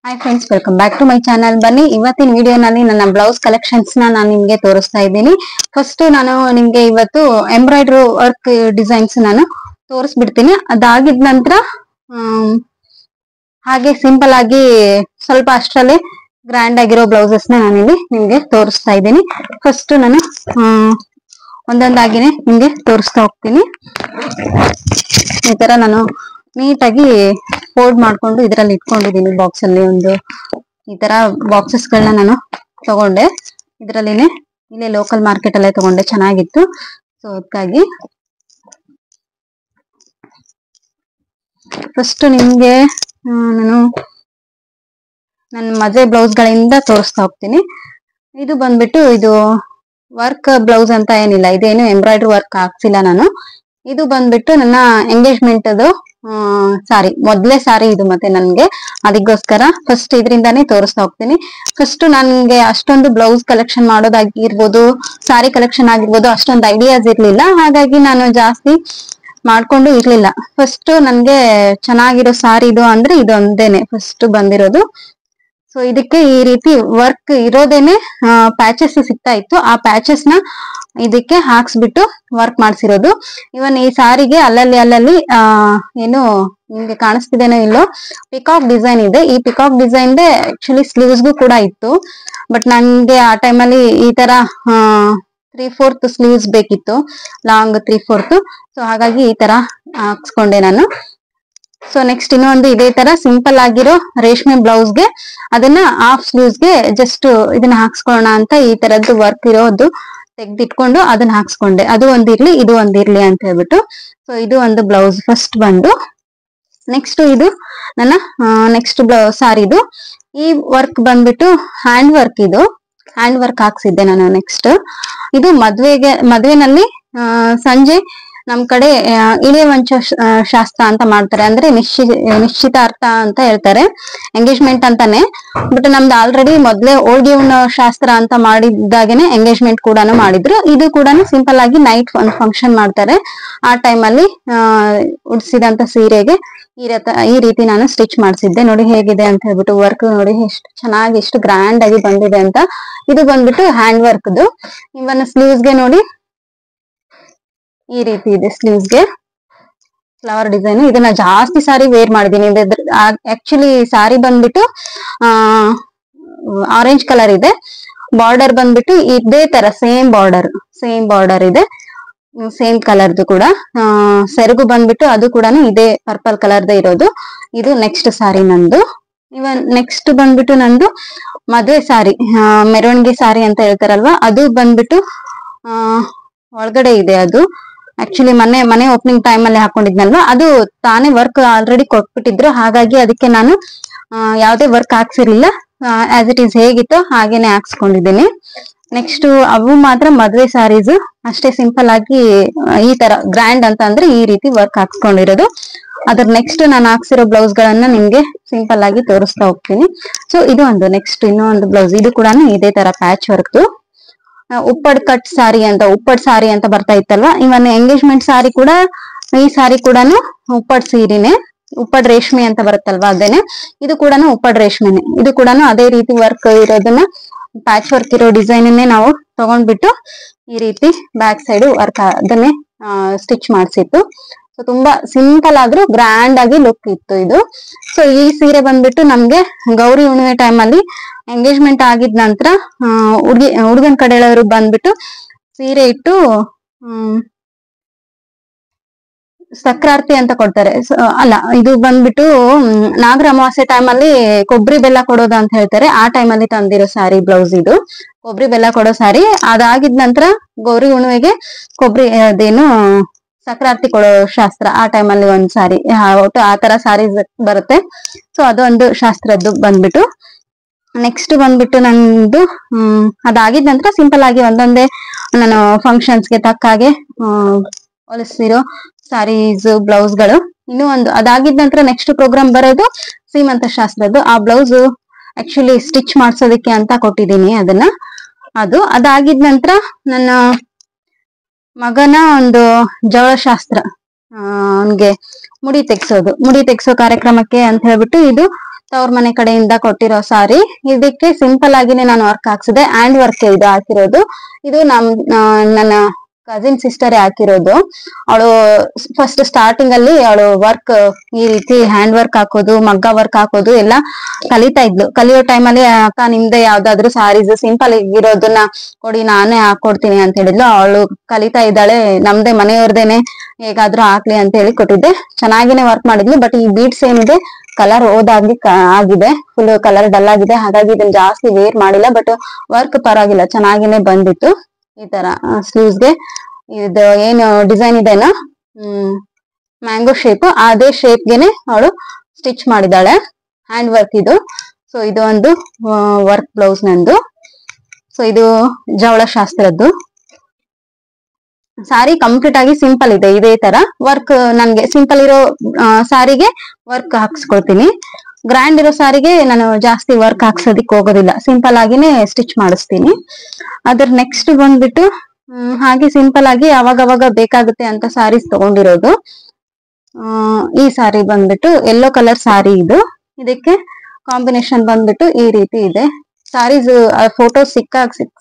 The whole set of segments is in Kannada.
Hi friends, welcome back to my channel. ಬನ್ನಿ, ಇವತ್ತಿನ ವಿಡಿಯೋನಲ್ಲಿ ನನ್ನ ಬ್ಲೌಸ್ ಕಲೆಕ್ಷನ್ಸ್ ನಾನು ನಿಮ್ಗೆ ತೋರಿಸ್ತಾ ಇದ್ದೀನಿ. ಫಸ್ಟ್ ನಾನು ನಿಮ್ಗೆ ಇವತ್ತು ಎಂಬ್ರಾಯ್ಡ್ರಿ ವರ್ಕ್ ಡಿಸೈನ್ಸ್ ನಾನು ತೋರಿಸ್ಬಿಡ್ತೀನಿ. ಅದಾಗಿದ ನಂತರ ಹಾಗೆ ಸಿಂಪಲ್ ಆಗಿ ಸ್ವಲ್ಪ ಅಷ್ಟರಲ್ಲೇ ಗ್ರ್ಯಾಂಡ್ ಆಗಿರೋ ಬ್ಲೌಸಸ್ ನಾನಿಲ್ಲಿ ನಿಮ್ಗೆ ತೋರಿಸ್ತಾ ಇದ್ದೀನಿ. ಫಸ್ಟ್ ನಾನು ಒಂದೊಂದಾಗಿನೇ ನಿಮ್ಗೆ ತೋರಿಸ್ತಾ ಹೋಗ್ತೀನಿ. ಈ ತರ ನಾನು ನೀಟಾಗಿ ಫೋಲ್ಡ್ ಮಾಡ್ಕೊಂಡು ಇದರಲ್ಲಿ ಇಟ್ಕೊಂಡಿದ್ದೀನಿ. ಬಾಕ್ಸ್ ಅಲ್ಲಿ ಒಂದು ಈ ತರ ಬಾಕ್ಸಸ್ ಗಳನ್ನ ನಾನು ತಗೊಂಡೆ. ಇದರಲ್ಲಿನೇ ಇಲ್ಲೇ ಲೋಕಲ್ ಮಾರ್ಕೆಟ್ ಅಲ್ಲೇ ತಗೊಂಡೆ, ಚೆನ್ನಾಗಿತ್ತು. ಸೊ ಅದಕ್ಕಾಗಿ ಫಸ್ಟ್ ನಿಮ್ಗೆ ನಾನು ನನ್ನ ಮದುವೆ ಬ್ಲೌಸ್ ಗಳಿಂದ ತೋರಿಸ್ತಾ ಹೋಗ್ತೀನಿ. ಇದು ಬಂದ್ಬಿಟ್ಟು ಇದು ವರ್ಕ್ ಬ್ಲೌಸ್ ಅಂತ ಏನಿಲ್ಲ, ಇದೇನು ಎಂಬ್ರಾಯ್ಡ್ರಿ ವರ್ಕ್ ಹಾಕ್ಸಿಲ್ಲ ನಾನು. ಇದು ಬಂದ್ಬಿಟ್ಟು ನನ್ನ ಎಂಗೇಜ್ಮೆಂಟ್ ಅದು ಸಾರಿ, ಮೊದ್ಲೇ ಸಾರಿ ಇದು. ಮತ್ತೆ ನನ್ಗೆ ಅದಕ್ಕೋಸ್ಕರ ಫಸ್ಟ್ ಇದರಿಂದಾನೇ ತೋರಿಸ್ತಾ ಹೋಗ್ತೀನಿ. ಫಸ್ಟ್ ನನ್ಗೆ ಅಷ್ಟೊಂದು ಬ್ಲೌಸ್ ಕಲೆಕ್ಷನ್ ಮಾಡೋದಾಗಿರ್ಬೋದು, ಸಾರಿ ಕಲೆಕ್ಷನ್ ಆಗಿರ್ಬೋದು ಅಷ್ಟೊಂದು ಐಡಿಯಾಸ್ ಇರ್ಲಿಲ್ಲ. ಹಾಗಾಗಿ ನಾನು ಜಾಸ್ತಿ ಮಾಡ್ಕೊಂಡು ಇರ್ಲಿಲ್ಲ. ಫಸ್ಟ್ ನನ್ಗೆ ಚೆನ್ನಾಗಿರೋ ಸಾರಿ ಇದು ಅಂದ್ರೆ ಇದೊಂದೇನೆ ಫಸ್ಟ್ ಬಂದಿರೋದು. ಸೊ ಇದಕ್ಕೆ ಈ ರೀತಿ ವರ್ಕ್ ಇರೋದೇನೆ ಪ್ಯಾಚಸ್ ಸಿಗ್ತಾ ಇತ್ತು. ಆ ಪ್ಯಾಚಸ್ ನ ಇದಕ್ಕೆ ಹಾಕ್ಸ್ಬಿಟ್ಟು ವರ್ಕ್ ಮಾಡ್ಸಿರೋದು. ಇವನ್ ಈ ಸಾರಿಗೆ ಅಲ್ಲಲ್ಲಿ ಏನು ನಿಮ್ಗೆ ಕಾಣಿಸ್ತಿದೇನೋ ಇಲ್ಲೋ ಪಿಕಾಕ್ ಡಿಸೈನ್ ಇದೆ. ಈ ಪಿಕಾಕ್ ಡಿಸೈನ್ ಆಕ್ಚುಲಿ ಸ್ಲೀವ್ಸ್ಗೂ ಕೂಡ ಇತ್ತು. ಬಟ್ ನನ್ಗೆ ಆ ಟೈಮಲ್ಲಿ ಈ ತರ 3/4 ಸ್ಲೀವ್ಸ್ ಬೇಕಿತ್ತು, ಲಾಂಗ್ 3/4. ಸೊ ಹಾಗಾಗಿ ಈ ತರ ಹಾಕ್ಸ್ಕೊಂಡೆ ನಾನು. ಸೊ ನೆಕ್ಸ್ಟ್ ಇನ್ನೊಂದು ಇದೇ ತರ ಸಿಂಪಲ್ ಆಗಿರೋ ರೇಷ್ಮೆ ಬ್ಲೌಸ್ಗೆ ಅದನ್ನ ಹಾಫ್ ಸ್ಲೀವ್ಸ್ಗೆ ಜಸ್ಟ್ ಇದನ್ನ ಹಾಕ್ಸ್ಕೊಳ್ಳೋಣ ಅಂತ ಈ ತರದ್ದು ವರ್ಕ್ ಇರೋದು ತೆಗ್ದಿಟ್ಕೊಂಡು ಅದನ್ನ ಹಾಕ್ಸ್ಕೊಂಡೆ. ಅದು ಒಂದಿರ್ಲಿ ಇದು ಒಂದಿರ್ಲಿ ಅಂತ ಹೇಳ್ಬಿಟ್ಟು. ಸೊ ಇದು ಒಂದು ಬ್ಲೌಸ್ ಫಸ್ಟ್ ಬಂದು. ನೆಕ್ಸ್ಟ್ ಇದು ನನ್ನ ನೆಕ್ಸ್ಟ್ ಬ್ಲೌಸ್ ಸಾರಿದು. ಈ ವರ್ಕ್ ಬಂದ್ಬಿಟ್ಟು ಹ್ಯಾಂಡ್ ವರ್ಕ್. ಇದು ಹ್ಯಾಂಡ್ ವರ್ಕ್ ಹಾಕ್ಸಿದ್ದೆ ನಾನು. ನೆಕ್ಸ್ಟ್ ಇದು ಮದ್ವೆನಲ್ಲಿ ಸಂಜೆ ನಮ್ ಕಡೆ ಇಳೆವಂಚ ಶಾಸ್ತ್ರ ಅಂತ ಮಾಡ್ತಾರೆ. ಅಂದ್ರೆ ನಿಶ್ಚಿತಾರ್ಥ ಅಂತ ಹೇಳ್ತಾರೆ, ಎಂಗೇಜ್ಮೆಂಟ್ ಅಂತಾನೆ. ಬಟ್ ನಮ್ದು ಆಲ್ರೆಡಿ ಮೊದ್ಲೇ ಹೋಳ್ಗೆ ಉಣ್ಣೋ ಶಾಸ್ತ್ರ ಅಂತ ಮಾಡಿದ್ದಾಗೇನೆ ಎಂಗೇಜ್ಮೆಂಟ್ ಕೂಡ ಮಾಡಿದ್ರು. ಇದು ಕೂಡ ಸಿಂಪಲ್ ಆಗಿ ನೈಟ್ ಒಂದು ಫಂಕ್ಷನ್ ಮಾಡ್ತಾರೆ. ಆ ಟೈಮಲ್ಲಿ ಉಡ್ಸಿದಂತ ಸೀರೆಗೆ ಈ ರೀತಿ ನಾನು ಸ್ಟಿಚ್ ಮಾಡ್ಸಿದ್ದೆ. ನೋಡಿ ಹೇಗಿದೆ ಅಂತ ಹೇಳ್ಬಿಟ್ಟು. ವರ್ಕ್ ನೋಡಿ ಎಷ್ಟು ಚೆನ್ನಾಗಿ, ಎಷ್ಟು ಗ್ರ್ಯಾಂಡ್ ಆಗಿ ಬಂದಿದೆ ಅಂತ. ಇದು ಬಂದ್ಬಿಟ್ಟು ಹ್ಯಾಂಡ್ ವರ್ಕ್ದು. ಇವನ್ ಸ್ಲೀವ್ಸ್ಗೆ ನೋಡಿ ಈ ರೀತಿ ಇದೆ. ಸ್ಲೀವ್ಸ್ಗೆ ಫ್ಲವರ್ ಡಿಸೈನ್. ಇದನ್ನ ಜಾಸ್ತಿ ಸಾರಿ ವೇರ್ ಮಾಡಿದೀನಿ. ಆಕ್ಚುಲಿ ಸಾರಿ ಬಂದ್ಬಿಟ್ಟು ಆರೆಂಜ್ ಕಲರ್ ಇದೆ. ಬಾರ್ಡರ್ ಬಂದ್ಬಿಟ್ಟು ಇದೇ ತರ ಸೇಮ್ ಬಾರ್ಡರ್ ಇದೆ, ಸೇಮ್ ಕಲರ್ದು ಕೂಡ. ಸೆರಗು ಬಂದ್ಬಿಟ್ಟು ಅದು ಕೂಡ ಇದೇ ಪರ್ಪಲ್ ಕಲರ್ದೇ ಇರೋದು. ಇದು ನೆಕ್ಸ್ಟ್ ಸಾರಿ ನಂದು. ಇವನ್ ನೆಕ್ಸ್ಟ್ ಬಂದ್ಬಿಟ್ಟು ನಂದು ಮದುವೆ ಸಾರಿ, ಮೆರವಣಿಗೆ ಸಾರಿ ಅಂತ ಹೇಳ್ತಾರಲ್ವಾ, ಅದು ಬಂದ್ಬಿಟ್ಟು ಒಳಗಡೆ ಇದೆ. ಅದು ಆಕ್ಚುಲಿ ಮನೆ ಓಪನಿಂಗ್ ಟೈಮ್ ಅಲ್ಲಿ ಹಾಕೊಂಡಿದ್ನಲ್ವಾ, ಅದು ತಾನೇ ವರ್ಕ್ ಆಲ್ರೆಡಿ ಕೊಟ್ಬಿಟ್ಟಿದ್ರು. ಹಾಗಾಗಿ ಅದಕ್ಕೆ ನಾನು ಯಾವ್ದೇ ವರ್ಕ್ ಹಾಕ್ಸಿರ್ಲಿಲ್ಲ, ಆಸ್ ಇಟ್ ಈಸ್ ಹೇಗಿತ್ತು ಹಾಗೇನೆ ಹಾಕ್ಸ್ಕೊಂಡಿದ್ದೀನಿ. ನೆಕ್ಸ್ಟ್ ಅವು ಮಾತ್ರ ಮದ್ವೆ ಸಾರೀಸ್ ಅಷ್ಟೇ, ಸಿಂಪಲ್ ಆಗಿ ಈ ತರ ಗ್ರ್ಯಾಂಡ್ ಅಂತ ಅಂದ್ರೆ ಈ ರೀತಿ ವರ್ಕ್ ಹಾಕ್ಸ್ಕೊಂಡಿರೋದು. ಅದ್ರ ನೆಕ್ಸ್ಟ್ ನಾನು ಹಾಕ್ಸಿರೋ ಬ್ಲೌಸ್ ಗಳನ್ನ ನಿಮ್ಗೆ ಸಿಂಪಲ್ ಆಗಿ ತೋರಿಸ್ತಾ ಹೋಗ್ತೀನಿ. ಸೊ ಇದು ಒಂದು. ನೆಕ್ಸ್ಟ್ ಇನ್ನೊಂದು ಬ್ಲೌಸ್, ಇದು ಕೂಡ ಇದೇ ತರ ಪ್ಯಾಚ್ ವರ್ಕ್. ಉಪ್ಪಡ್ ಸಾರಿ ಅಂತ ಬರ್ತಾ ಇತ್ತಲ್ವಾ. ಇವನ್ ಎಂಗೇಜ್ಮೆಂಟ್ ಸಾರಿ ಕೂಡ, ಈ ಸಾರಿ ಕೂಡ ಉಪ್ಪಡ್ ಸೀರೆನೆ, ಉಪ್ಪಡ್ ರೇಷ್ಮೆ ಅಂತ ಬರುತ್ತಲ್ವಾ ಅದೇನೆ. ಇದು ಕೂಡ ಉಪ್ಪಡ್ ರೇಷ್ಮೆನೆ. ಇದು ಕೂಡ ಅದೇ ರೀತಿ ವರ್ಕ್ ಇರೋದನ್ನ, ಪ್ಯಾಚ್ ವರ್ಕ್ ಇರೋ ಡಿಸೈನ್ ನಾವು ತಗೊಂಡ್ಬಿಟ್ಟು ಈ ರೀತಿ ಬ್ಯಾಕ್ ಸೈಡ್ ವರ್ಕ್ ಅದನ್ನೇ ಸ್ಟಿಚ್ ಮಾಡ್ಸಿತ್ತು. ಸೊ ತುಂಬಾ ಸಿಂಪಲ್ ಆದ್ರೂ ಗ್ರ್ಯಾಂಡ್ ಆಗಿ ಲುಕ್ ಇತ್ತು ಇದು. ಸೊ ಈ ಸೀರೆ ಬಂದ್ಬಿಟ್ಟು ನಮ್ಗೆ ಗೌರಿ ಹುಣ್ಣಿಮೆ ಟೈಮ್ ಅಲ್ಲಿ ಎಂಗೇಜ್ಮೆಂಟ್ ಆಗಿದ ನಂತರ ಹುಡುಗನ್ ಕಡೆಯವರು ಬಂದ್ಬಿಟ್ಟು ಸೀರೆ ಇಟ್ಟು ಸಕ್ರಾರ್ತಿ ಅಂತ ಕೊಡ್ತಾರೆ. ಅಲ್ಲ, ಇದು ಬಂದ್ಬಿಟ್ಟು ನಾಗರ ಅಮಾವಾಸ್ಯೆ ಟೈಮ್ ಅಲ್ಲಿ ಕೊಬ್ಬರಿ ಬೆಲ್ಲ ಕೊಡೋದು ಅಂತ ಹೇಳ್ತಾರೆ. ಆ ಟೈಮ್ ಅಲ್ಲಿ ತಂದಿರೋ ಸಾರಿ ಬ್ಲೌಸ್ ಇದು, ಕೊಬ್ಬರಿ ಬೆಲ್ಲ ಕೊಡೋ ಸಾರಿ. ಅದಾಗಿದ ನಂತರ ಗೌರಿ ಹುಣ್ಣಿಮೆಗೆ ಕೊಬ್ಬರಿ ಅದೇನು ಸಕ್ರಾರ್ತಿ ಕೊಡೋ ಶಾಸ್ತ್ರ, ಆ ಟೈಮ್ ಅಲ್ಲಿ ಒಂದ್ ಸಾರಿ, ಒಟ್ಟು ಆ ತರ ಸಾರಿ ಬರುತ್ತೆ. ಸೊ ಅದೊಂದು ಶಾಸ್ತ್ರದ್ದು ಬಂದ್ಬಿಟ್ಟು. ನೆಕ್ಸ್ಟ್ ಬಂದ್ಬಿಟ್ಟು ನಂದು ಅದಾಗಿದ ನಂತರ ಸಿಂಪಲ್ ಆಗಿ ಒಂದೊಂದೇ ನಾನು ಫಂಕ್ಷನ್ಸ್ಗೆ ತಕ್ಕ ಹಾಗೆ ಹೊಲಿಸಿರೋ ಸಾರೀಸ್ ಬ್ಲೌಸ್ಗಳು. ಇನ್ನೂ ಒಂದು ಅದಾಗಿದ ನಂತರ ನೆಕ್ಸ್ಟ್ ಪ್ರೋಗ್ರಾಮ್ ಬರೋದು ಸೀಮಂತ ಶಾಸ್ತ್ರದ್ದು. ಆ ಬ್ಲೌಸ್ ಆಕ್ಚುಲಿ ಸ್ಟಿಚ್ ಮಾಡ್ಸೋದಕ್ಕೆ ಅಂತ ಕೊಟ್ಟಿದ್ದೀನಿ ಅದನ್ನ. ಅದಾಗಿದ ನಂತರ ನನ್ನ ಮಗನ ಒಂದು ಜವಳ ಶಾಸ್ತ್ರ, ಅವನ್ಗೆ ಮುಡಿ ತೆಗ್ಸೋ ಕಾರ್ಯಕ್ರಮಕ್ಕೆ ಅಂತ ಹೇಳ್ಬಿಟ್ಟು ಇದು ತವ್ರ ಮನೆ ಕಡೆಯಿಂದ ಕೊಟ್ಟಿರೋ ಸಾರಿ. ಇದಕ್ಕೆ ಸಿಂಪಲ್ ಆಗಿನೇ ನಾನು ವರ್ಕ್ ಹಾಕ್ಸಿದೆ. ಹ್ಯಾಂಡ್ ವರ್ಕ್ ಇದು ಹಾಕಿರೋದು. ಇದು ನನ್ನ ಕಸಿನ್ ಸಿಸ್ಟರೇ ಹಾಕಿರೋದು. ಅವಳು ಫಸ್ಟ್ ಸ್ಟಾರ್ಟಿಂಗ್ ಅಲ್ಲಿ ಅವಳು ವರ್ಕ್ ಈ ರೀತಿ ಹ್ಯಾಂಡ್ ವರ್ಕ್ ಹಾಕೋದು, ಮಗ್ಗ ವರ್ಕ್ ಹಾಕೋದು ಎಲ್ಲ ಕಲಿತಾ ಇದ್ಲು. ಕಲಿಯೋ ಟೈಮಲ್ಲಿ ಅಕ್ಕ ನಿಮ್ದೆ ಯಾವ್ದಾದ್ರು ಸಾರೀಸ್ ಸಿಂಪಲ್ ಇರೋದನ್ನ ಕೊಡಿ, ನಾನೇ ಹಾಕೊಡ್ತೀನಿ ಅಂತ ಹೇಳಿದ್ಲು. ಅವಳು ಕಲಿತಾ ಇದ್ದಾಳೆ. ನಮ್ದೇ ಮನೆಯವ್ರದೇನೆ ಹೇಗಾದ್ರೂ ಹಾಕ್ಲಿ ಅಂತ ಹೇಳಿ ಕೊಟ್ಟಿದ್ದೆ. ಚೆನ್ನಾಗಿನೇ ವರ್ಕ್ ಮಾಡಿದ್ಲು. ಬಟ್ ಈ ಬೀಡ್ಸ್ ಏನಿದೆ ಕಲರ್ ಹೋದಾಗ್ಲಿ ಆಗಿದೆ, ಫುಲ್ ಕಲರ್ ಡಲ್ ಆಗಿದೆ. ಹಾಗಾಗಿ ಇದನ್ನ ಜಾಸ್ತಿ ವೇರ್ ಮಾಡಿಲ್ಲ. ಬಟ್ ವರ್ಕ್ ಪರವಾಗಿಲ್ಲ, ಚೆನ್ನಾಗಿನೇ ಬಂದಿತ್ತು. ಈ ತರ ಸ್ಲೀವ್ಸ್ಗೆ ಇದು ಏನು ಡಿಸೈನ್ ಇದೆನಾ ಮ್ಯಾಂಗೋ ಶೇಪ್, ಅದೇ ಶೇಪ್ಗೆನೆ ಅವಳು ಸ್ಟಿಚ್ ಮಾಡಿದಾಳೆ. ಹ್ಯಾಂಡ್ ವರ್ಕ್ ಇದು. ಸೊ ಇದು ಒಂದು ವರ್ಕ್ ಬ್ಲೌಸ್ ನಂದು. ಸೊ ಇದು ಜವಳ ಶಾಸ್ತ್ರದ್ದು ಸಾರಿ. ಕಂಪ್ಲೀಟ್ ಆಗಿ ಸಿಂಪಲ್ ಇದೆ. ಇದೇ ತರ ವರ್ಕ್ ನನ್ಗೆ ಸಿಂಪಲ್ ಇರೋ ಸಾರಿಗೆ ವರ್ಕ್ ಹಾಕ್ಸ್ಕೊಳ್ತೀನಿ. ಗ್ರ್ಯಾಂಡ್ ಇರೋ ಸಾರಿಗೆ ನಾನು ಜಾಸ್ತಿ ವರ್ಕ್ ಹಾಕ್ಸೋದಿಕ್ ಹೋಗೋದಿಲ್ಲ, ಸಿಂಪಲ್ ಆಗಿನೇ ಸ್ಟಿಚ್ ಮಾಡಿಸ್ತೀನಿ. ಅದ್ರ ನೆಕ್ಸ್ಟ್ ಬಂದ್ಬಿಟ್ಟು ಹಾಗೆ ಸಿಂಪಲ್ ಆಗಿ ಅವಾಗವಾಗ ಬೇಕಾಗುತ್ತೆ ಅಂತ ಸಾರೀಸ್ ತಗೊಂಡಿರೋದು. ಈ ಸಾರಿ ಬಂದ್ಬಿಟ್ಟು ಯೆಲ್ಲೋ ಕಲರ್ ಸಾರಿ ಇದು. ಇದಕ್ಕೆ ಕಾಂಬಿನೇಷನ್ ಬಂದ್ಬಿಟ್ಟು ಈ ರೀತಿ ಇದೆ. ಸಾರೀಸ್ ಫೋಟೋಸ್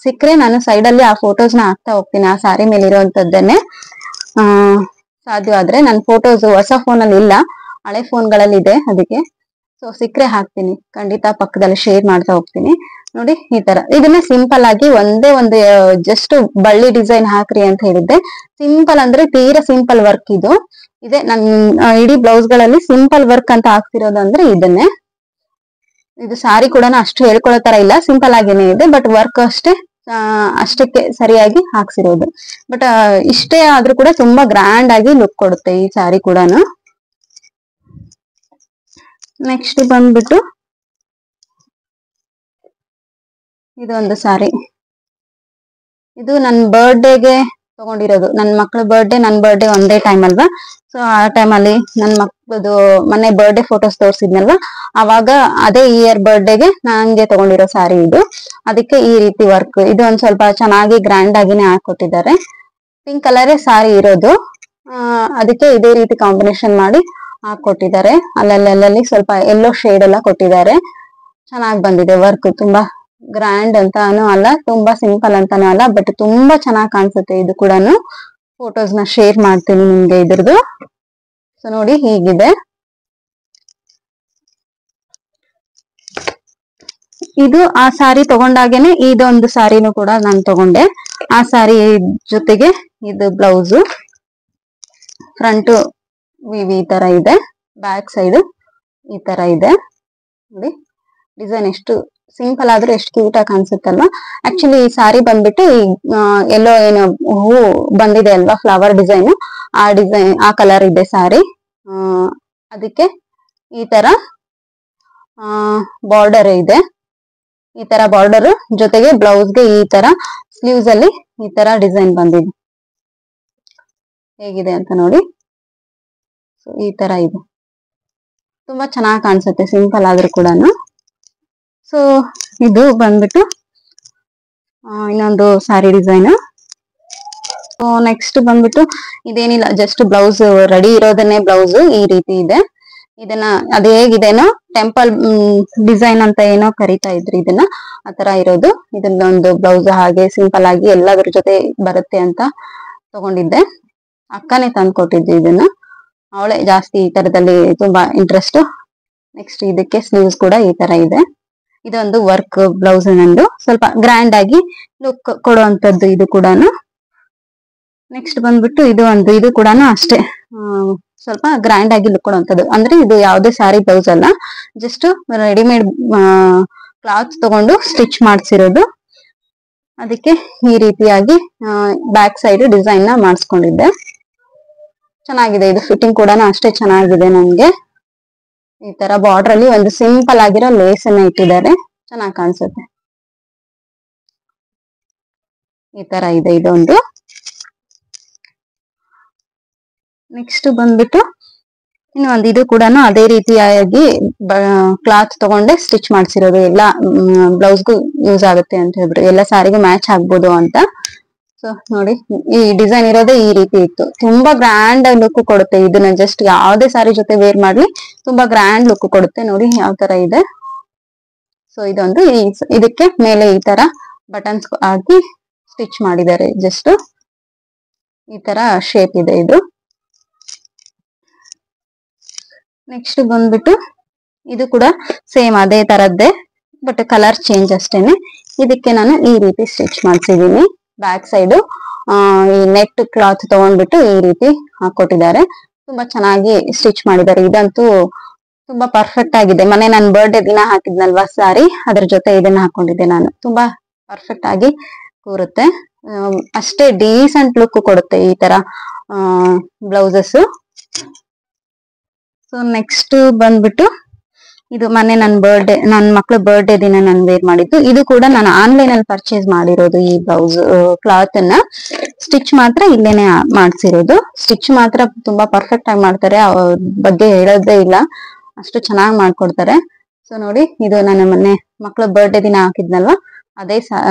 ಸಿಕ್ಕರೆ ನಾನು ಸೈಡ್ ಅಲ್ಲಿ ಆ ಫೋಟೋಸ್ ನ ಹಾಕ್ತಾ ಹೋಗ್ತೀನಿ, ಆ ಸಾರಿ ಮೇಲೆ ಇರುವಂತದ್ದನ್ನೇ. ಸಾಧ್ಯವಾದ್ರೆ ನನ್ನ ಫೋಟೋಸ್ ಹೊಸ ಫೋನ್ ಅಲ್ಲಿ ಇಲ್ಲ, ಹಳೆ ಫೋನ್ಗಳಲ್ಲಿ ಇದೆ. ಅದಕ್ಕೆ ಸೊ ಸಿಕ್ಕರೆ ಹಾಕ್ತೀನಿ, ಖಂಡಿತ ಪಕ್ಕದಲ್ಲಿ ಶೇರ್ ಮಾಡ್ತಾ ಹೋಗ್ತೀನಿ. ನೋಡಿ ಈ ತರ ಇದನ್ನ ಸಿಂಪಲ್ ಆಗಿ ಒಂದೇ ಒಂದು ಜಸ್ಟ್ ಬಳ್ಳಿ ಡಿಸೈನ್ ಹಾಕ್ರಿ ಅಂತ ಹೇಳಿದ್ದೆ. ಸಿಂಪಲ್ ಅಂದ್ರೆ ತೀರಾ ಸಿಂಪಲ್ ವರ್ಕ್ ಇದು. ಇದೆ ನನ್ನ ಇಡೀ ಬ್ಲೌಸ್ ಗಳಲ್ಲಿ ಸಿಂಪಲ್ ವರ್ಕ್ ಅಂತ ಹಾಕ್ತಿರೋದು ಅಂದ್ರೆ ಇದನ್ನೇ. ಇದು ಸಾರಿ ಕೂಡ ಅಷ್ಟು ಹೇಳ್ಕೊಳ್ಳೋ ತರ ಇಲ್ಲ, ಸಿಂಪಲ್ ಆಗೇನೆ ಇದೆ. ಬಟ್ ವರ್ಕ್ ಅಷ್ಟಕ್ಕೆ ಸರಿಯಾಗಿ ಹಾಕ್ಸಿರೋದು. ಬಟ್ ಇಷ್ಟೇ ಆದ್ರೂ ಕೂಡ ತುಂಬಾ ಗ್ರ್ಯಾಂಡ್ ಆಗಿ ಲುಕ್ ಕೊಡುತ್ತೆ ಈ ಸಾರಿ ಕೂಡ. ನೆಕ್ಸ್ಟ್ ಬಂದ್ಬಿಟ್ಟು ಇದೊಂದು ಸಾರಿ. ಇದು ನನ್ನ ಬರ್ಡೇಗೆ ತಗೊಂಡಿರೋದು. ನನ್ನ ಮಕ್ಳ ಬರ್ಡೇ ನನ್ನ ಬರ್ಡೇ ಒಂದೇ ಟೈಮ್ ಅಲ್ವಾ. ಸೊ ಆ ಟೈಮಲ್ಲಿ ನನ್ನ ಮಕ್ಳದು ಮೊನ್ನೆ ಬರ್ಡೇ ಫೋಟೋಸ್ ತೋರಿಸಿದ್ನಲ್ವಾ, ಅವಾಗ ಅದೇ ಇಯರ್ ಬರ್ಡೇಗೆ ನಂಗೆ ತಗೊಂಡಿರೋ ಸಾರಿ ಇದು. ಅದಕ್ಕೆ ಈ ರೀತಿ ವರ್ಕ್ ಇದು ಒಂದ್ ಸ್ವಲ್ಪ ಚೆನ್ನಾಗಿ ಗ್ರ್ಯಾಂಡ್ ಆಗಿನೇ ಹಾಕೊಟ್ಟಿದ್ದಾರೆ. ಪಿಂಕ್ ಕಲರೇ ಸಾರಿ ಇರೋದು, ಅದಕ್ಕೆ ಇದೇ ರೀತಿ ಕಾಂಬಿನೇಷನ್ ಮಾಡಿ ಹಾಕೊಟ್ಟಿದ್ದಾರೆ. ಅಲ್ಲಲ್ಲಿ ಸ್ವಲ್ಪ ಯೆಲ್ಲೋ ಶೇಡ್ ಎಲ್ಲ ಕೊಟ್ಟಿದ್ದಾರೆ. ಚೆನ್ನಾಗಿ ಬಂದಿದೆ ವರ್ಕ್. ತುಂಬಾ ಗ್ರ್ಯಾಂಡ್ ಅಂತಾನು ಅಲ್ಲ, ತುಂಬಾ ಸಿಂಪಲ್ ಅಂತಾನು ಅಲ್ಲ, ಬಟ್ ತುಂಬಾ ಚೆನ್ನಾಗಿ ಕಾಣಿಸುತ್ತೆ. ಇದು ಕೂಡ ಫೋಟೋಸ್ ನ ಶೇರ್ ಮಾಡ್ತೀನಿ ನಿಮ್ಗೆ ಇದ್ರದ್ದು. ಸೊ ನೋಡಿ ಹೀಗಿದೆ. ಇದು ಆ ಸಾರಿ ತಗೊಂಡಾಗೇನೆ ಇದೊಂದು ಸಾರಿನೂ ಕೂಡ ನಾನು ತಗೊಂಡೆ. ಆ ಸಾರಿ ಜೊತೆಗೆ ಇದು ಬ್ಲೌಸು. ಫ್ರಂಟ್ ಈ ತರ ಇದೆ, ಬ್ಯಾಕ್ ಸೈಡ್ ಈ ತರ ಇದೆ. ನೋಡಿ ಡಿಸೈನ್ ಎಷ್ಟು ಸಿಂಪಲ್ ಆದ್ರೂ ಎಷ್ಟು ಕ್ಯೂಟ್ ಆಗಿ ಕಾಣಿಸುತ್ತಲ್ವಾ. ಆಕ್ಚುಲಿ ಈ ಸಾರಿ ಬಂದ್ಬಿಟ್ಟು ಎಲ್ಲೋ ಏನು ಹೂ ಬಂದಿದೆ ಅಲ್ವಾ, ಫ್ಲವರ್ ಡಿಸೈನ್, ಆ ಕಲರ್ ಇದೆ ಸಾರಿ. ಅದಕ್ಕೆ ಈ ತರ ಬಾರ್ಡರ್ ಇದೆ. ಈ ತರ ಬಾರ್ಡರ್ ಜೊತೆಗೆ ಬ್ಲೌಸ್ಗೆ ಈ ತರ ಸ್ಲೀವ್ಸ್ ಅಲ್ಲಿ ಈ ತರ ಡಿಸೈನ್ ಬಂದಿದೆ. ಹೇಗಿದೆ ಅಂತ ನೋಡಿ. ಈ ತರ ಇದೆ, ತುಂಬಾ ಚೆನ್ನಾಗಿ ಕಾಣಿಸುತ್ತೆ ಸಿಂಪಲ್ ಆದ್ರೂ ಕೂಡ. ಸೊ ಇದು ಬಂದ್ಬಿಟ್ಟು ಇನ್ನೊಂದು ಸಾರಿ ಡಿಸೈನ್. ನೆಕ್ಸ್ಟ್ ಬಂದ್ಬಿಟ್ಟು ಇದೇನಿಲ್ಲ, ಜಸ್ಟ್ ಬ್ಲೌಸ್ ರೆಡಿ ಇರೋದನ್ನೇ ಬ್ಲೌಸ್ ಈ ರೀತಿ ಇದೆ. ಇದನ್ನ ಅದು ಹೇಗಿದೆನೋ ಟೆಂಪಲ್ ಡಿಸೈನ್ ಅಂತ ಏನೋ ಕರಿತಾ ಇದ್ರಿ ಇದನ್ನ, ಆತರ ಇರೋದು. ಇದನ್ನೊಂದು ಬ್ಲೌಸ್ ಹಾಗೆ ಸಿಂಪಲ್ ಆಗಿ ಎಲ್ಲದ್ರ ಜೊತೆ ಬರುತ್ತೆ ಅಂತ ತಗೊಂಡಿದ್ದೆ. ಅಕ್ಕನೇ ತಂದು ಕೊಟ್ಟಿದ್ದೆ ಇದನ್ನ, ಅವಳೇ ಜಾಸ್ತಿ ಈ ತರದಲ್ಲಿ ತುಂಬಾ ಇಂಟ್ರೆಸ್ಟ್. ನೆಕ್ಸ್ಟ್ ಇದಕ್ಕೆ ಸ್ಲೀವ್ಸ್ ಕೂಡ ಈ ತರ ಇದೆ. ಇದೊಂದು ವರ್ಕ್ ಬ್ಲೌಸ್ ನಂದು, ಸ್ವಲ್ಪ ಗ್ರ್ಯಾಂಡ್ ಆಗಿ ಲುಕ್ ಕೊಡುವಂತದ್ದು ಇದು ಕೂಡ. ನೆಕ್ಸ್ಟ್ ಬಂದ್ಬಿಟ್ಟು ಇದು ಕೂಡ ಅಷ್ಟೇ ಸ್ವಲ್ಪ ಗ್ರ್ಯಾಂಡ್ ಆಗಿ ಲುಕ್ ಕೊಡುವಂತದ್ದು. ಅಂದ್ರೆ ಇದು ಯಾವುದೇ ಸಾರಿ ಬ್ಲೌಸ್ ಅಲ್ಲ, ಜಸ್ಟ್ ರೆಡಿಮೇಡ್ ಕ್ಲಾತ್ ತಗೊಂಡು ಸ್ಟಿಚ್ ಮಾಡಿಸಿರೋದು. ಅದಕ್ಕೆ ಈ ರೀತಿಯಾಗಿ ಬ್ಯಾಕ್ ಸೈಡ್ ಡಿಸೈನ್ ನ ಮಾಡಿಸ್ಕೊಂಡಿದ್ದೆ. ಚೆನ್ನಾಗಿದೆ ಇದು, ಫಿಟ್ಟಿಂಗ್ ಕೂಡ ಅಷ್ಟೇ ಚೆನ್ನಾಗಿದೆ. ನನ್ಗೆ ಈ ತರ ಬಾರ್ಡರ್ ಅಲ್ಲಿ ಒಂದು ಸಿಂಪಲ್ ಆಗಿರೋ ಲೇಸ್ ಅನ್ನ ಇಟ್ಟಿದ್ದಾರೆ, ಚೆನ್ನಾಗಿ ಕಾಣಿಸುತ್ತೆ. ಈ ತರ ಇದೆ ಇದೊಂದು. ನೆಕ್ಸ್ಟ್ ಬಂದ್ಬಿಟ್ಟು ಇನ್ನೊಂದು, ಇದು ಕೂಡ ಅದೇ ರೀತಿಯಾಗಿ ಕ್ಲಾತ್ ತಗೊಂಡೆ ಸ್ಟಿಚ್ ಮಾಡಿಸಿರೋದು. ಎಲ್ಲ ಬ್ಲೌಸ್ಗೂ ಯೂಸ್ ಆಗುತ್ತೆ ಅಂತ ಹೇಳ್ಬಿಟ್ಟು, ಎಲ್ಲ ಸಾರಿಗೂ ಮ್ಯಾಚ್ ಆಗ್ಬೋದು ಅಂತ. ಸೊ ನೋಡಿ, ಈ ಡಿಸೈನ್ ಇರೋದೇ ಈ ರೀತಿ ಇತ್ತು. ತುಂಬಾ ಗ್ರ್ಯಾಂಡ್ ಲುಕ್ ಕೊಡುತ್ತೆ. ಇದನ್ನ ಜಸ್ಟ್ ಯಾವ್ದೇ ಸಾರಿ ಜೊತೆ ವೇರ್ ಮಾಡ್ಲಿ ತುಂಬಾ ಗ್ರ್ಯಾಂಡ್ ಲುಕ್ ಕೊಡುತ್ತೆ. ನೋಡಿ ಯಾವ ತರ ಇದೆ. ಸೊ ಇದೊಂದು ಇದಕ್ಕೆ ಮೇಲೆ ಈ ತರ ಬಟನ್ಸ್ ಹಾಕಿ ಸ್ಟಿಚ್ ಮಾಡಿದ್ದಾರೆ. ಜಸ್ಟ್ ಈ ತರ ಶೇಪ್ ಇದೆ ಇದು. ನೆಕ್ಸ್ಟ್ ಬಂದ್ಬಿಟ್ಟು ಇದು ಕೂಡ ಸೇಮ್ ಅದೇ ತರದ್ದೇ, ಬಟ್ ಕಲರ್ ಚೇಂಜ್ ಅಷ್ಟೇನೆ. ಇದಕ್ಕೆ ನಾನು ಈ ರೀತಿ ಸ್ಟಿಚ್ ಮಾಡ್ಸಿದೀನಿ. ಬ್ಯಾಕ್ ಸೈಡ್ ಈ ನೆಟ್ ಕ್ಲಾತ್ ತಗೊಂಡ್ಬಿಟ್ಟು ಈ ರೀತಿ ಹಾಕೊಟ್ಟಿದ್ದಾರೆ. ತುಂಬಾ ಚೆನ್ನಾಗಿ ಸ್ಟಿಚ್ ಮಾಡಿದ್ದಾರೆ. ಇದಂತೂ ತುಂಬಾ ಪರ್ಫೆಕ್ಟ್ ಆಗಿದೆ. ಮೊನ್ನೆ ನನ್ನ ಬರ್ಡೇ ದಿನ ಹಾಕಿದ್ನಲ್ವಾ ಸಾರಿ, ಅದ್ರ ಜೊತೆ ಇದನ್ನ ಹಾಕೊಂಡಿದ್ದೆ ನಾನು. ತುಂಬಾ ಪರ್ಫೆಕ್ಟ್ ಆಗಿ ಕೂರುತ್ತೆ. ಅಷ್ಟೇ ಡೀಸೆಂಟ್ ಲುಕ್ ಕೊಡುತ್ತೆ ಈ ತರ ಬ್ಲೌಸಸ್. ಸೊ ನೆಕ್ಸ್ಟ್ ಬಂದ್ಬಿಟ್ಟು ಇದು ಮೊನ್ನೆ ನನ್ನ ಮಕ್ಳ ಬರ್ಡೇ ದಿನ ನಾನು ವೇರ್ ಮಾಡಿದ್ದು. ಇದು ಕೂಡ ನಾನು ಆನ್ಲೈನ್ ಅಲ್ಲಿ ಪರ್ಚೇಸ್ ಮಾಡಿರೋದು. ಈ ಬ್ಲೌಸ್ ಕ್ಲಾತ್ ಅನ್ನ ಸ್ಟಿಚ್ ಮಾತ್ರ ಇಲ್ಲೇನೆ ಮಾಡ್ಸಿರೋದು. ಸ್ಟಿಚ್ ಮಾತ್ರ ತುಂಬಾ ಪರ್ಫೆಕ್ಟ್ ಆಗಿ ಮಾಡ್ತಾರೆ. ಅವ್ರ ಬಗ್ಗೆ ಹೇಳೋದೇ ಇಲ್ಲ, ಅಷ್ಟು ಚೆನ್ನಾಗಿ ಮಾಡ್ಕೊಡ್ತಾರೆ. ಸೊ ನೋಡಿ, ಇದು ನಾನು ಮೊನ್ನೆ ಮಕ್ಳ ಬರ್ಡೇ ದಿನ ಹಾಕಿದ್ನಲ್ವಾ ಅದೇ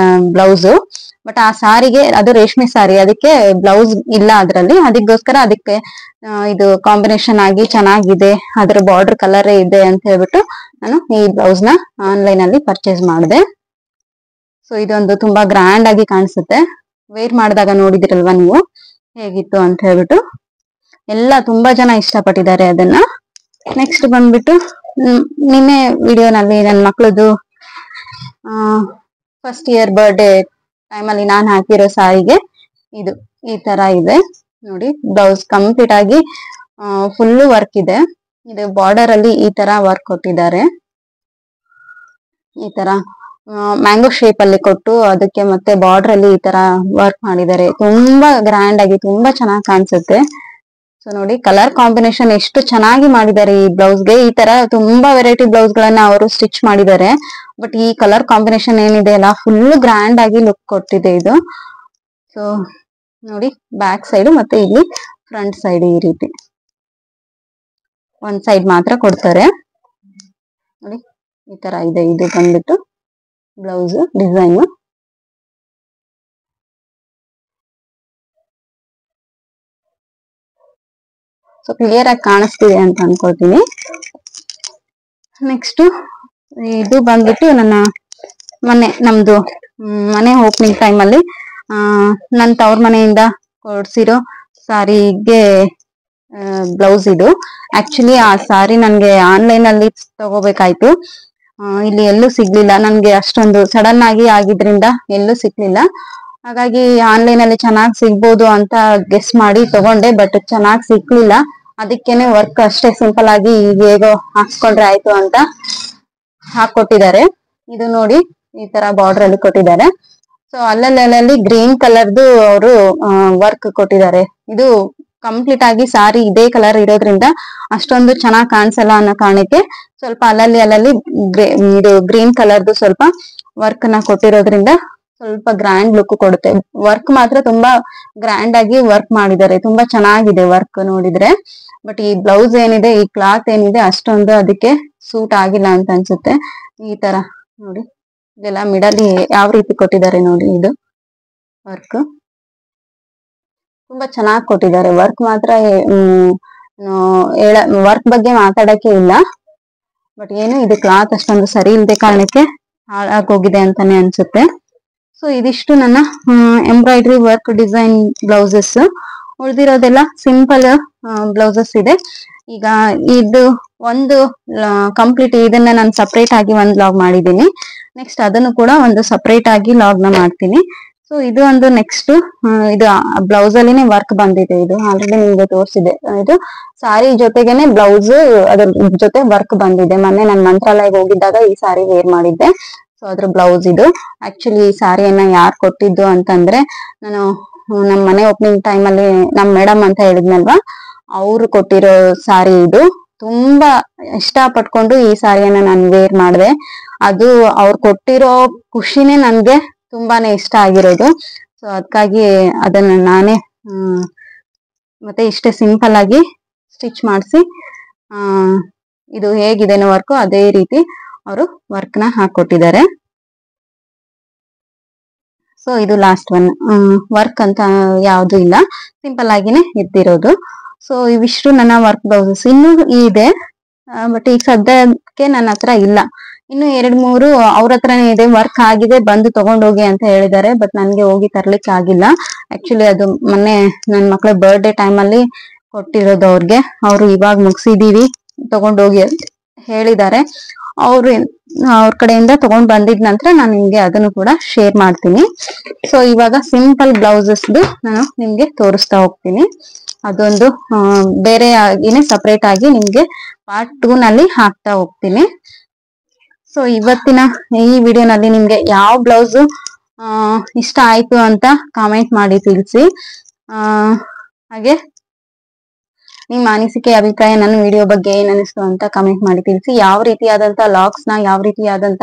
ಬ್ಲೌಸ್. ಬಟ್ ಆ ಸಾರಿಗೆ ಅದು ರೇಷ್ಮೆ ಸಾರಿ, ಅದಕ್ಕೆ ಬ್ಲೌಸ್ ಇಲ್ಲ ಅದ್ರಲ್ಲಿ. ಅದಕ್ಕೋಸ್ಕರ ಅದಕ್ಕೆ ಇದು ಕಾಂಬಿನೇಷನ್ ಆಗಿ ಚೆನ್ನಾಗಿದೆ, ಅದ್ರ ಬಾರ್ಡರ್ ಕಲರ್ ಇದೆ ಅಂತ ಹೇಳ್ಬಿಟ್ಟು ನಾನು ಈ ಬ್ಲೌಸ್ ನ ಆನ್ಲೈನ್ ಅಲ್ಲಿ ಪರ್ಚೇಸ್ ಮಾಡಿದೆ. ಸೊ ಇದೊಂದು ತುಂಬಾ ಗ್ರ್ಯಾಂಡ್ ಆಗಿ ಕಾಣಿಸುತ್ತೆ. ವೇರ್ ಮಾಡಿದಾಗ ನೋಡಿದಿರಲ್ವಾ ನೀವು ಹೇಗಿತ್ತು ಅಂತ ಹೇಳ್ಬಿಟ್ಟು. ಎಲ್ಲ ತುಂಬಾ ಜನ ಇಷ್ಟಪಟ್ಟಿದ್ದಾರೆ ಅದನ್ನ. ನೆಕ್ಸ್ಟ್ ಬಂದ್ಬಿಟ್ಟು ನಿನ್ನೆ ವಿಡಿಯೋನಲ್ಲಿ ನನ್ನ ಮಕ್ಳದು ಫಸ್ಟ್ ಇಯರ್ ಬರ್ಡೇ ಟೈಮಲ್ಲಿ ನಾನು ಹಾಕಿರೋ ಸಾರಿಗೆ ಇದು ಈ ತರ ಇದೆ ನೋಡಿ. ಬ್ಲೌಸ್ ಕಂಪ್ಲೀಟ್ ಆಗಿ ಫುಲ್ ವರ್ಕ್ ಇದೆ. ಇದು ಬಾರ್ಡರ್ ಅಲ್ಲಿ ಈ ತರ ವರ್ಕ್ ಕೊಟ್ಟಿದ್ದಾರೆ. ಈ ತರ ಮ್ಯಾಂಗೋ ಶೇಪ್ ಅಲ್ಲಿ ಕೊಟ್ಟು ಅದಕ್ಕೆ ಮತ್ತೆ ಬಾರ್ಡರ್ ಅಲ್ಲಿ ಈ ತರ ವರ್ಕ್ ಮಾಡಿದ್ದಾರೆ. ತುಂಬಾ ಗ್ರ್ಯಾಂಡ್ ಆಗಿ ತುಂಬಾ ಚೆನ್ನಾಗಿ ಕಾಣಿಸುತ್ತೆ. ಸೊ ನೋಡಿ, ಕಲರ್ ಕಾಂಬಿನೇಷನ್ ಎಷ್ಟು ಚೆನ್ನಾಗಿ ಮಾಡಿದ್ದಾರೆ ಈ ಬ್ಲೌಸ್ಗೆ. ಈ ತರ ತುಂಬಾ ವೆರೈಟಿ ಬ್ಲೌಸ್ ಗಳನ್ನ ಅವರು ಸ್ಟಿಚ್ ಮಾಡಿದ್ದಾರೆ. ಬಟ್ ಈ ಕಲರ್ ಕಾಂಬಿನೇಷನ್ ಏನಿದೆ ಅಲ್ಲ, ಫುಲ್ ಗ್ರ್ಯಾಂಡ್ ಆಗಿ ಲುಕ್ ಕೊಟ್ಟಿದೆ ಇದು. ಸೊ ನೋಡಿ, ಬ್ಯಾಕ್ ಸೈಡ್ ಮತ್ತೆ ಇಲ್ಲಿ ಫ್ರಂಟ್ ಸೈಡ್ ಈ ರೀತಿ ಒಂದ್ ಸೈಡ್ ಮಾತ್ರ ಕೊಡ್ತಾರೆ ನೋಡಿ. ಈ ತರ ಇದೆ. ಇದು ಬಂದ್ಬಿಟ್ಟು ಬ್ಲೌಸ್ ಡಿಸೈನ್. ಸೊ ಕ್ಲಿಯರ್ ಆಗಿ ಕಾಣಿಸ್ತಿದೆ ಅಂತ ಅನ್ಕೊಳ್ತೀನಿ. ನೆಕ್ಸ್ಟ್ ಇದು ಬಂದ್ಬಿಟ್ಟು ನಮ್ದು ಮನೆ ಓಪನಿಂಗ್ ಟೈಮ್ ಅಲ್ಲಿ ನನ್ನ ತವ್ರ ಮನೆಯಿಂದ ಕೊಡ್ಸಿರೋ ಸಾರಿಗೆ ಬ್ಲೌಸ್ ಇದು. ಆಕ್ಚುಲಿ ಆ ಸಾರಿ ನನ್ಗೆ ಆನ್ಲೈನ್ ಅಲ್ಲಿ ತಗೋಬೇಕಾಯ್ತು. ಇಲ್ಲಿ ಎಲ್ಲೂ ಸಿಗ್ಲಿಲ್ಲ ನನ್ಗೆ. ಅಷ್ಟೊಂದು ಸಡನ್ ಆಗಿ ಆಗಿದ್ರಿಂದ ಎಲ್ಲೂ ಸಿಗ್ಲಿಲ್ಲ. ಹಾಗಾಗಿ ಆನ್ಲೈನ್ ಅಲ್ಲಿ ಚೆನ್ನಾಗಿ ಸಿಗ್ಬೋದು ಅಂತ ಗೆಸ್ ಮಾಡಿ ತಗೊಂಡೆ. ಬಟ್ ಚೆನ್ನಾಗಿ ಸಿಗ್ಲಿಲ್ಲ. ಅದಕ್ಕೇನೆ ವರ್ಕ್ ಅಷ್ಟೇ ಸಿಂಪಲ್ ಆಗಿ ಹೇಗೋ ಹಾಕ್ಸ್ಕೊಂಡ್ರೆ ಆಯ್ತು ಅಂತ ಹಾಕೊಟ್ಟಿದ್ದಾರೆ. ಇದು ನೋಡಿ, ಈ ತರ ಬಾರ್ಡರ್ ಅಲ್ಲಿ ಕೊಟ್ಟಿದ್ದಾರೆ. ಸೊ ಅಲ್ಲಲ್ಲಿ ಗ್ರೀನ್ ಕಲರ್ದು ಅವರು ವರ್ಕ್ ಕೊಟ್ಟಿದ್ದಾರೆ. ಇದು ಕಂಪ್ಲೀಟ್ ಆಗಿ ಸಾರಿ ಇದೇ ಕಲರ್ ಇರೋದ್ರಿಂದ ಅಷ್ಟೊಂದು ಚೆನ್ನಾಗಿ ಕಾಣಿಸಲ್ಲ ಅನ್ನೋ ಕಾರಣಕ್ಕೆ ಸ್ವಲ್ಪ ಅಲ್ಲಲ್ಲಿ ಇದು ಗ್ರೀನ್ ಕಲರ್ದು ಸ್ವಲ್ಪ ವರ್ಕ್ ನ ಕೊಟ್ಟಿರೋದ್ರಿಂದ ಸ್ವಲ್ಪ ಗ್ರ್ಯಾಂಡ್ ಲುಕ್ ಕೊಡುತ್ತೆ. ವರ್ಕ್ ಮಾತ್ರ ತುಂಬಾ ಗ್ರ್ಯಾಂಡ್ ಆಗಿ ವರ್ಕ್ ಮಾಡಿದ್ದಾರೆ. ತುಂಬಾ ಚೆನ್ನಾಗಿದೆ ವರ್ಕ್ ನೋಡಿದ್ರೆ. ಬಟ್ ಈ ಬ್ಲೌಸ್ ಏನಿದೆ, ಈ ಕ್ಲಾತ್ ಏನಿದೆ ಅಷ್ಟೊಂದು ಅದಕ್ಕೆ ಸೂಟ್ ಆಗಿಲ್ಲ ಅಂತ ಅನ್ಸುತ್ತೆ. ಈ ತರ ನೋಡಿ, ಇದೆಲ್ಲ ಮಿಡಲ್ ಯಾವ ರೀತಿ ಕೊಟ್ಟಿದ್ದಾರೆ ನೋಡಿ. ಇದು ವರ್ಕ್ ತುಂಬಾ ಚೆನ್ನಾಗಿ ಕೊಟ್ಟಿದ್ದಾರೆ. ವರ್ಕ್ ಮಾತ್ರ ವರ್ಕ್ ಬಗ್ಗೆ ಮಾತಾಡಕ್ಕೆ ಇಲ್ಲ. ಬಟ್ ಏನು ಇದು ಕ್ಲಾತ್ ಅಷ್ಟೊಂದು ಸರಿ ಇಲ್ಲದೆ ಕಾರಣಕ್ಕೆ ಹಾಳಾಗೋಗಿದೆ ಅಂತಾನೆ ಅನ್ಸುತ್ತೆ. ಸೊ ಇದಿಷ್ಟು ನನ್ನ ಎಂಬ್ರಾಯ್ಡ್ರಿ ವರ್ಕ್ ಡಿಸೈನ್ ಬ್ಲೌಸಸ್. ಉಳಿದಿರೋದೆಲ್ಲ ಸಿಂಪಲ್ ಬ್ಲೌಸಸ್ ಇದೆ. ಈಗ ಇದು ಒಂದು ಕಂಪ್ಲೀಟ್ ಇದನ್ನ ನಾನು ಸಪ್ರೇಟ್ ಆಗಿ ಒಂದು ಲಾಗ್ ಮಾಡಿದ್ದೀನಿ. ನೆಕ್ಸ್ಟ್ ಅದನ್ನು ಕೂಡ ಒಂದು ಸಪ್ರೇಟ್ ಆಗಿ ಲಾಗ್ ನ ಮಾಡ್ತೀನಿ. ಸೊ ಇದು ಒಂದು ನೆಕ್ಸ್ಟ್ ಇದು ಬ್ಲೌಸ್ ಅಲ್ಲಿನೇ ವರ್ಕ್ ಬಂದಿದೆ. ಇದು ಆಲ್ರೆಡಿ ನಿಮ್ಗೆ ತೋರಿಸಿದೆ. ಇದು ಸಾರಿ ಜೊತೆಗೇನೆ ಬ್ಲೌಸ್ ಅದ್ರ ಜೊತೆ ವರ್ಕ್ ಬಂದಿದೆ. ಮೊನ್ನೆ ನಾನು ಮಂತ್ರಾಲಯಕ್ಕೆ ಹೋಗಿದ್ದಾಗ ಈ ಸಾರಿ ವೇರ್ ಮಾಡಿದ್ದೆ. ಸೊ ಅದ್ರ ಬ್ಲೌಸ್ ಇದು. ಆಕ್ಚುಲಿ ಈ ಸಾರಿಯನ್ನ ಯಾರು ಕೊಟ್ಟಿದ್ದು ಅಂತಂದ್ರೆ, ನಾನು ನಮ್ಮ ಮನೆ ಓಪನಿಂಗ್ ಟೈಮ್ ಅಲ್ಲಿ ನಮ್ ಮೇಡಮ್ ಅಂತ ಹೇಳಿದ್ನಲ್ವಾ, ಅವ್ರು ಕೊಟ್ಟಿರೋ ಸಾರಿ ಇದು. ತುಂಬಾ ಇಷ್ಟ ಪಟ್ಕೊಂಡು ಈ ಸಾರಿಯನ್ನ ನಾನು ವೇರ್ ಮಾಡಿದೆ. ಅದು ಅವ್ರು ಕೊಟ್ಟಿರೋ ಖುಷಿನೇ ನನ್ಗೆ ತುಂಬಾನೇ ಇಷ್ಟ ಆಗಿರೋದು. ಸೊ ಅದಕ್ಕಾಗಿ ಅದನ್ನ ನಾನೇ ಮತ್ತೆ ಇಷ್ಟೇ ಸಿಂಪಲ್ ಆಗಿ ಸ್ಟಿಚ್ ಮಾಡಿಸಿ ಇದು ಹೇಗಿದೆನೋ ವರ್ಕ್ ಅದೇ ರೀತಿ ಅವರು ವರ್ಕ್ ನ ಹಾಕೊಟ್ಟಿದ್ದಾರೆ. ಸೊ ಇದು ಲಾಸ್ಟ್ ಒನ್. ವರ್ಕ್ ಅಂತ ಯಾವ್ದು ಇಲ್ಲ, ಸಿಂಪಲ್ ಆಗಿನೇ ಇದ್ದಿರೋದು. ಸೊ ಇವಿಷ್ಟು ನನ್ನ ವರ್ಕ್ ಬ್ಲೌಸಸ್. ಇನ್ನೂ ಇದೆ, ಬಟ್ ಈಗ ಸದ್ಯಕ್ಕೆ ನನ್ನ ಹತ್ರ ಇಲ್ಲ. ಇನ್ನು 2-3 ಅವ್ರ ಹತ್ರನೇ ಇದೆ, ವರ್ಕ್ ಆಗಿದೆ, ಬಂದು ತಗೊಂಡೋಗಿ ಅಂತ ಹೇಳಿದ್ದಾರೆ. ಬಟ್ ನನ್ಗೆ ಹೋಗಿ ತರ್ಲಿಕ್ಕೆ ಆಗಿಲ್ಲ. ಆಕ್ಚುಲಿ ಅದು ಮೊನ್ನೆ ನನ್ ಮಕ್ಳ ಬರ್ಡೇ ಟೈಮ್ ಅಲ್ಲಿ ಕೊಟ್ಟಿರೋದು ಅವ್ರಿಗೆ. ಅವ್ರು ಇವಾಗ ಮುಗಿಸಿದೀವಿ, ತಗೊಂಡೋಗಿ ಅಂತ ಹೇಳಿದ್ದಾರೆ. ಅವ್ರ ಕಡೆಯಿಂದ ತಗೊಂಡ್ ಬಂದಿದ ನಂತರ ನಾನು ನಿಮ್ಗೆ ಅದನ್ನು ಕೂಡ ಶೇರ್ ಮಾಡ್ತೀನಿ. ಸೊ ಇವಾಗ ಸಿಂಪಲ್ ಬ್ಲೌಸಸ್ದು ನಾನು ನಿಮ್ಗೆ ತೋರಿಸ್ತಾ ಹೋಗ್ತೀನಿ. ಅದೊಂದು ಬೇರೆ ಆಗಿನೇ ಸಪರೇಟ್ ಆಗಿ ನಿಮ್ಗೆ ಪಾರ್ಟ್ 2 ನಲ್ಲಿ ಹಾಕ್ತಾ ಹೋಗ್ತೀನಿ. ಸೊ ಇವತ್ತಿನ ಈ ವಿಡಿಯೋನಲ್ಲಿ ನಿಮ್ಗೆ ಯಾವ ಬ್ಲೌಸ್ ಇಷ್ಟ ಆಯ್ತು ಅಂತ ಕಾಮೆಂಟ್ ಮಾಡಿ ತಿಳಿಸಿ. ಹಾಗೆ ನಿಮ್ಮ ಅನಿಸಿಕೆ ಅಭಿಪ್ರಾಯ ನನ್ನ ವಿಡಿಯೋ ಬಗ್ಗೆ ಏನ್ ಅನಿಸ್ತು ಅಂತ ಕಮೆಂಟ್ ಮಾಡಿ ತಿಳಿಸಿ. ಯಾವ ರೀತಿಯಾದಂತ ಲಾಗ್ಸ್ ನ, ಯಾವ ರೀತಿಯಾದಂತ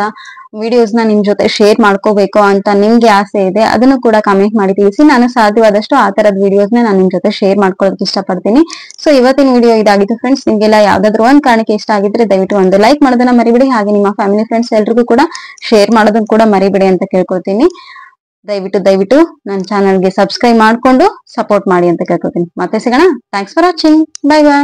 ವಿಡಿಯೋಸ್ ನ ನಿಮ್ ಜೊತೆ ಶೇರ್ ಮಾಡ್ಕೋಬೇಕು ಅಂತ ನಿಮ್ಗೆ ಆಸೆ ಇದೆ, ಅದನ್ನು ಕೂಡ ಕಮೆಂಟ್ ಮಾಡಿ ತಿಳಿಸಿ. ನಾನು ಸಾಧ್ಯವಾದಷ್ಟು ಆ ತರದ ವಿಡಿಯೋಸ್ ನಾನು ನಿಮ್ ಜೊತೆ ಶೇರ್ ಮಾಡ್ಕೊಳ್ಳೋದಕ್ಕೆ ಇಷ್ಟಪಡ್ತೀನಿ. ಸೊ ಇವತ್ತಿನ ವಿಡಿಯೋ ಇದಾಗಿತ್ತು ಫ್ರೆಂಡ್ಸ್. ನಿಮ್ಗೆಲ್ಲ ಯಾವ್ದಾದ್ರು ಒಂದ್ ಕಾರಣಕ್ಕೆ ಇಷ್ಟ ಆಗಿದ್ರೆ ದಯವಿಟ್ಟು ಒಂದು ಲೈಕ್ ಮಾಡೋದನ್ನ ಮರಿಬೇಡಿ. ಹಾಗೆ ನಿಮ್ಮ ಫ್ಯಾಮಿಲಿ ಫ್ರೆಂಡ್ಸ್ ಎಲ್ರಿಗೂ ಕೂಡ ಶೇರ್ ಮಾಡೋದನ್ನ ಕೂಡ ಮರಿಬೇಡಿ ಅಂತ ಕೇಳ್ಕೊಳ್ತೀನಿ. ದಯವಿಟ್ಟು ನನ್ನ ಚಾನಲ್ಗೆ ಸಬ್ಸ್ಕ್ರೈಬ್ ಮಾಡ್ಕೊಂಡು ಸಪೋರ್ಟ್ ಮಾಡಿ ಅಂತ ಕೇಳ್ಕೊತೀನಿ. ಮತ್ತೆ ಸಿಗೋಣ. Thanks for watching. Bye bye.